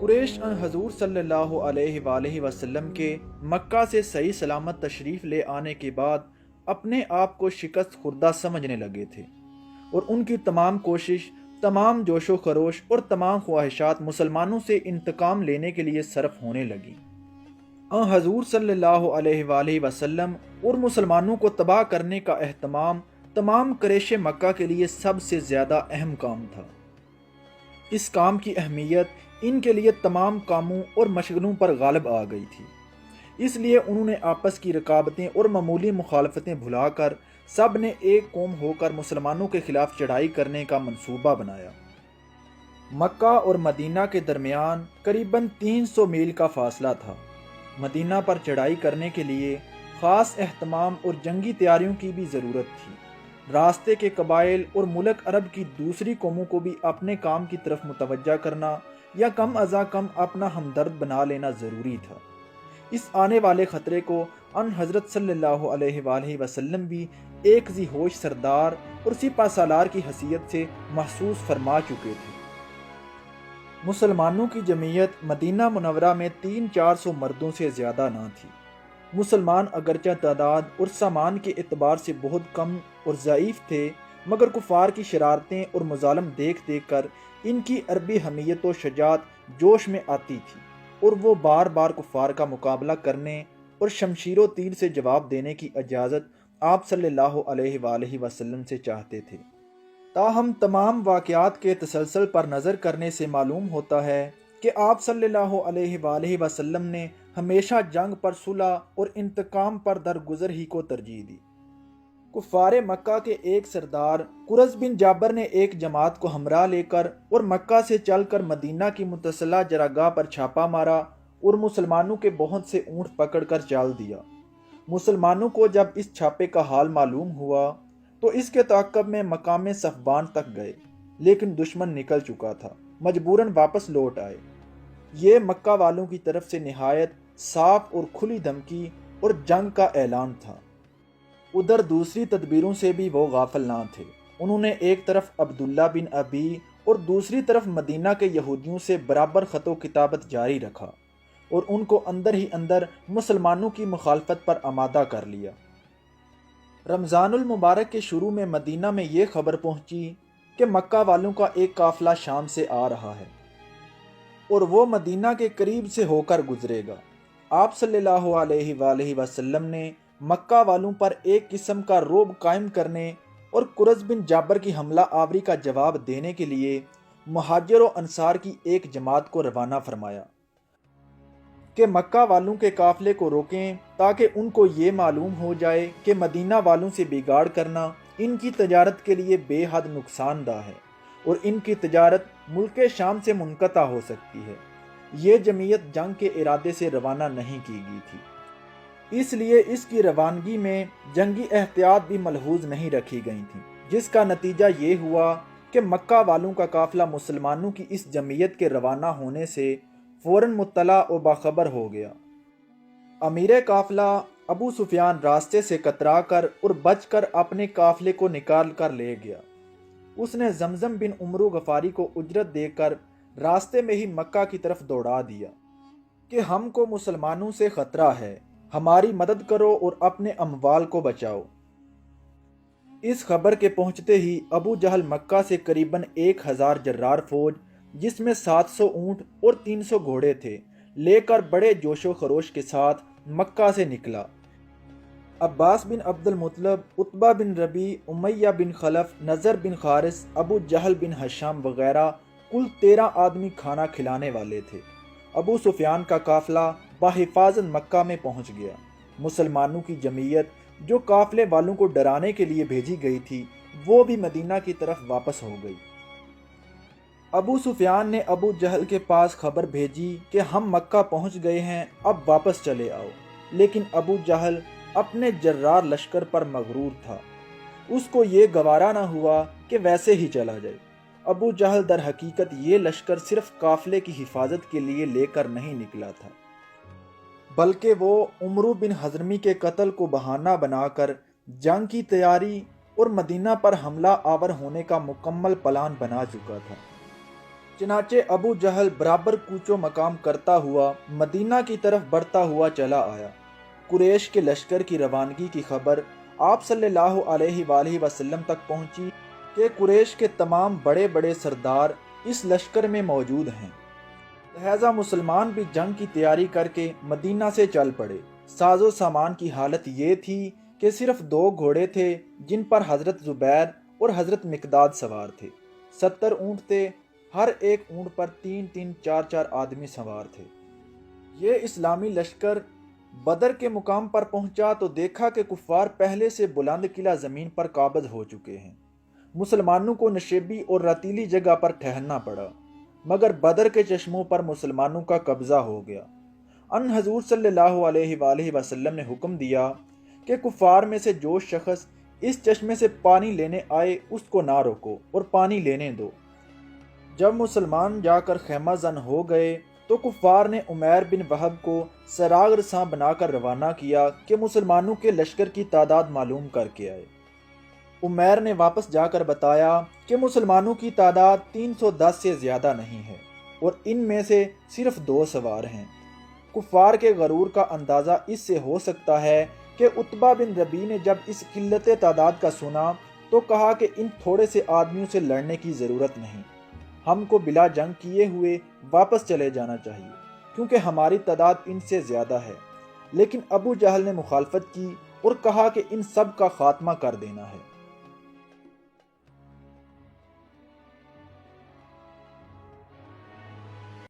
قریش ان حضور صلی اللہ علیہ وآلہ وسلم کے مکہ سے صحیح سلامت تشریف لے آنے کے بعد اپنے آپ کو شکست خوردہ سمجھنے لگے تھے، اور ان کی تمام کوشش، تمام جوش و خروش اور تمام خواہشات مسلمانوں سے انتقام لینے کے لیے صرف ہونے لگی۔ ان حضور صلی اللہ علیہ وآلہ وسلم اور مسلمانوں کو تباہ کرنے کا اہتمام تمام قریش مکہ کے لیے سب سے زیادہ اہم کام تھا۔ اس کام کی اہمیت ان کے لیے تمام کاموں اور مشغلوں پر غالب آ گئی تھی، اس لیے انہوں نے آپس کی رکاوٹیں اور معمولی مخالفتیں بھلا کر سب نے ایک قوم ہو کر مسلمانوں کے خلاف چڑھائی کرنے کا منصوبہ بنایا۔ مکہ اور مدینہ کے درمیان قریباً 300 میل کا فاصلہ تھا۔ مدینہ پر چڑھائی کرنے کے لیے خاص اہتمام اور جنگی تیاریوں کی بھی ضرورت تھی۔ راستے کے قبائل اور ملک عرب کی دوسری قوموں کو بھی اپنے کام کی طرف متوجہ کرنا یا کم از کم اپنا ہمدرد بنا لینا ضروری تھا۔ اس آنے والے خطرے کو ان حضرت صلی اللہ علیہ وآلہ وسلم بھی ایک ذی ہوش سردار اور سپہ سالار کی حیثیت سے محسوس فرما چکے تھے۔ مسلمانوں کی جمعیت مدینہ منورہ میں 300-400 مردوں سے زیادہ نہ تھی۔ مسلمان اگرچہ تعداد اور سامان کے اعتبار سے بہت کم اور ضعیف تھے، مگر کفار کی شرارتیں اور مظالم دیکھ دیکھ کر ان کی عربی حمیت و شجاعت جوش میں آتی تھی، اور وہ بار بار کفار کا مقابلہ کرنے اور شمشیر و تیر سے جواب دینے کی اجازت آپ صلی اللہ علیہ وآلہ وسلم سے چاہتے تھے۔ تاہم تمام واقعات کے تسلسل پر نظر کرنے سے معلوم ہوتا ہے کہ آپ صلی اللہ علیہ وآلہ وسلم نے ہمیشہ جنگ پر صلح اور انتقام پر درگزر ہی کو ترجیح دی۔ کفار مکہ کے ایک سردار قرظ بن جابر نے ایک جماعت کو ہمراہ لے کر اور مکہ سے چل کر مدینہ کی متصلہ جرگاہ پر چھاپا مارا اور مسلمانوں کے بہت سے اونٹ پکڑ کر چال دیا۔ مسلمانوں کو جب اس چھاپے کا حال معلوم ہوا تو اس کے تعاقب میں مقام صفوان تک گئے، لیکن دشمن نکل چکا تھا، مجبوراً واپس لوٹ آئے۔ یہ مکہ والوں کی طرف سے نہایت صاف اور کھلی دھمکی اور جنگ کا اعلان تھا۔ ادھر دوسری تدبیروں سے بھی وہ غافل نہ تھے۔ انہوں نے ایک طرف عبداللہ بن ابی اور دوسری طرف مدینہ کے یہودیوں سے برابر خط و کتابت جاری رکھا اور ان کو اندر ہی اندر مسلمانوں کی مخالفت پر آمادہ کر لیا۔ رمضان المبارک کے شروع میں مدینہ میں یہ خبر پہنچی کہ مکہ والوں کا ایک قافلہ شام سے آ رہا ہے اور وہ مدینہ کے قریب سے ہو کر گزرے گا۔ آپ صلی اللہ علیہ وآلہ وسلم نے مکہ والوں پر ایک قسم کا رعب قائم کرنے اور قرظ بن جابر کی حملہ آوری کا جواب دینے کے لیے مہاجر و انصار کی ایک جماعت کو روانہ فرمایا کہ مکہ والوں کے قافلے کو روکیں، تاکہ ان کو یہ معلوم ہو جائے کہ مدینہ والوں سے بگاڑ کرنا ان کی تجارت کے لیے بے حد نقصان دہ ہے اور ان کی تجارت ملک شام سے منقطع ہو سکتی ہے۔ یہ جمعیت جنگ کے ارادے سے روانہ نہیں کی گئی تھی، اس لیے اس کی روانگی میں جنگی احتیاط بھی ملحوظ نہیں رکھی گئی تھی، جس کا نتیجہ یہ ہوا کہ مکہ والوں کا قافلہ مسلمانوں کی اس جمعیت کے روانہ ہونے سے فوراً مطلع و باخبر ہو گیا۔ امیر قافلہ ابو سفیان راستے سے کترا کر اور بچ کر اپنے قافلے کو نکال کر لے گیا۔ اس نے زمزم بن عمرو غفاری کو اجرت دے کر راستے میں ہی مکہ کی طرف دوڑا دیا کہ ہم کو مسلمانوں سے خطرہ ہے، ہماری مدد کرو اور اپنے اموال کو بچاؤ۔ اس خبر کے پہنچتے ہی ابو جہل مکہ سے قریباً 1000 جرار فوج، جس میں 700 اونٹ اور 300 گھوڑے تھے، لے کر بڑے جوش و خروش کے ساتھ مکہ سے نکلا۔ عباس بن عبد المطلب، عتبہ بن ربیع، امیہ بن خلف، نضر بن حارث، ابو جہل بن ہشام وغیرہ کل 13 آدمی کھانا کھلانے والے تھے۔ ابو سفیان کا قافلہ بحفاظت مکہ میں پہنچ گیا۔ مسلمانوں کی جمعیت جو قافلے والوں کو ڈرانے کے لیے بھیجی گئی تھی، وہ بھی مدینہ کی طرف واپس ہو گئی۔ ابو سفیان نے ابو جہل کے پاس خبر بھیجی کہ ہم مکہ پہنچ گئے ہیں، اب واپس چلے آؤ، لیکن ابو جہل اپنے جرار لشکر پر مغرور تھا۔ اس کو یہ گوارا نہ ہوا کہ ویسے ہی چلا جائے۔ ابو جہل در حقیقت یہ لشکر صرف قافلے کی حفاظت کے لیے لے کر نہیں نکلا تھا، بلکہ وہ عمرو بن حضرمی کے قتل کو بہانہ بنا کر جنگ کی تیاری اور مدینہ پر حملہ آور ہونے کا مکمل پلان بنا چکا تھا۔ چنانچہ ابو جہل برابر کوچ و مقام کرتا ہوا مدینہ کی طرف بڑھتا ہوا چلا آیا۔ قریش کے لشکر کی روانگی کی خبر آپ صلی اللہ علیہ وآلہ وسلم تک پہنچی کہ قریش کے تمام بڑے بڑے سردار اس لشکر میں موجود ہیں۔ لہذا مسلمان بھی جنگ کی تیاری کر کے مدینہ سے چل پڑے۔ ساز و سامان کی حالت یہ تھی کہ صرف 2 گھوڑے تھے جن پر حضرت زبیر اور حضرت مقداد سوار تھے۔ 70 اونٹ تھے، ہر ایک اونٹ پر 3 4 آدمی سوار تھے۔ یہ اسلامی لشکر بدر کے مقام پر پہنچا تو دیکھا کہ کفار پہلے سے بلند قلعہ زمین پر قابض ہو چکے ہیں۔ مسلمانوں کو نشیبی اور رتیلی جگہ پر ٹھہرنا پڑا، مگر بدر کے چشموں پر مسلمانوں کا قبضہ ہو گیا۔ ان حضور صلی اللہ علیہ وآلہ وسلم نے حکم دیا کہ کفار میں سے جو شخص اس چشمے سے پانی لینے آئے اس کو نہ روکو اور پانی لینے دو۔ جب مسلمان جا کر خیمہ زن ہو گئے تو کفار نے عمیر بن وہب کو سراغ رساں بنا کر روانہ کیا کہ مسلمانوں کے لشکر کی تعداد معلوم کر کے آئے۔ عمیر نے واپس جا کر بتایا کہ مسلمانوں کی تعداد 310 سے زیادہ نہیں ہے اور ان میں سے صرف 2 سوار ہیں۔ کفار کے غرور کا اندازہ اس سے ہو سکتا ہے کہ عتبہ بن ربیع نے جب اس قلت تعداد کا سنا تو کہا کہ ان تھوڑے سے آدمیوں سے لڑنے کی ضرورت نہیں، ہم کو بلا جنگ کیے ہوئے واپس چلے جانا چاہیے کیونکہ ہماری تعداد ان سے زیادہ ہے۔ لیکن ابو جہل نے مخالفت کی اور کہا کہ ان سب کا خاتمہ کر دینا ہے۔